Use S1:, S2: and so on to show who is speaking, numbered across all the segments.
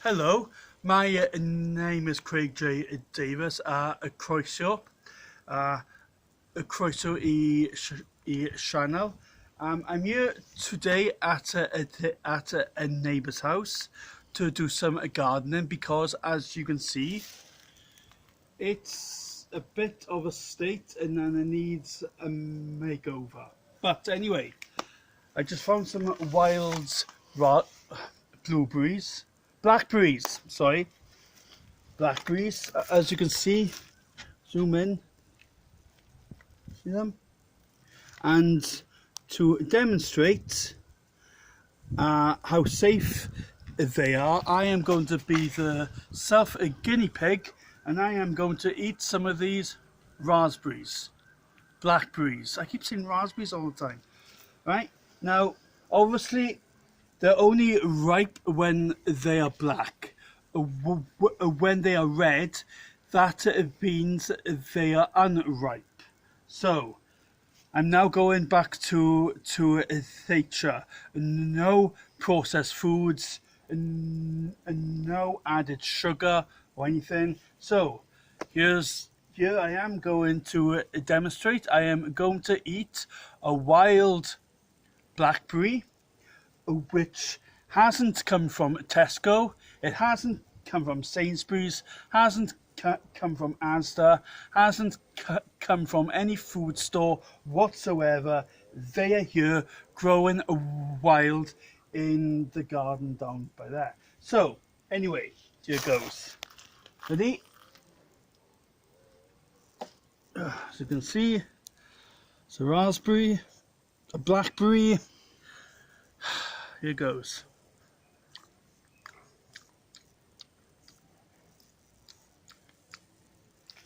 S1: Hello, my name is Craig J. Davies, a croeso, a croeso I channel. I'm here today at a neighbour's house to do some gardening because, as you can see, it's a bit of a state and then it needs a makeover. But anyway, I just found some wild blueberries, blackberries, sorry, blackberries. As you can see, zoom in, see them? And to demonstrate how safe they are, I am going to be the guinea pig and I am going to eat some of these raspberries, blackberries. I keep saying raspberries all the time. Right? Now, obviously, they're only ripe when they are black. When they are red, that means they are unripe. So, I'm now going back to nature. No processed foods, no added sugar or anything. So, here I am going to demonstrate. I am going to eat a wild blackberry, which hasn't come from Tesco, it hasn't come from Sainsbury's, hasn't come from Asda, hasn't come from any food store whatsoever. They are here growing wild in the garden down by there. So anyway, here goes. Ready? As you can see, it's a raspberry, a blackberry. Here goes.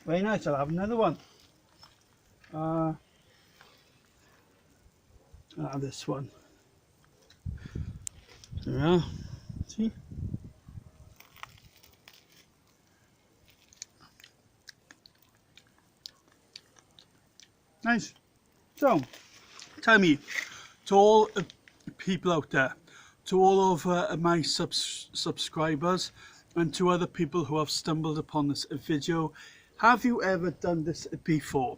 S1: Very nice. I'll have another one. I'll have this one. There we are. See? Nice. So, tell me, to all people out there, to all of my subscribers and to other people who have stumbled upon this video, have you ever done this before?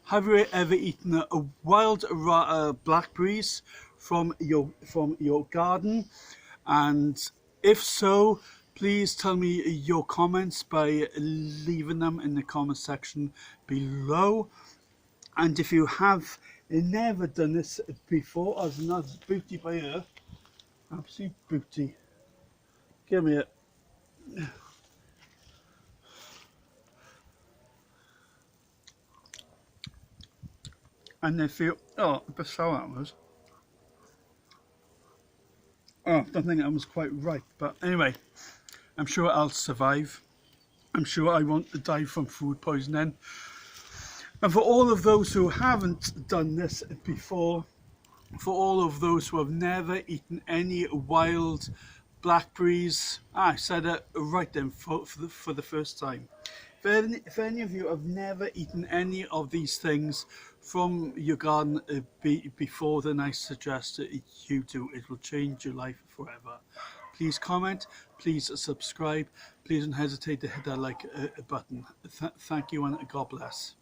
S1: Have you ever eaten a wild blackberries from your garden? And if so, please tell me your comments by leaving them in the comment section below. And if you have never done this before, as another booty by her, absolute booty. Give me it. And they feel, oh, a bit sour that was. Oh, I don't think that was quite right, but anyway, I'm sure I'll survive. I'm sure I won't die from food poisoning. And for all of those who haven't done this before, for all of those who have never eaten any wild blackberries, I said it right then for the first time. If any of you have never eaten any of these things from your garden before, then I suggest that you do. It will change your life forever. Please comment, please subscribe, please don't hesitate to hit that like button. Thank you and God bless.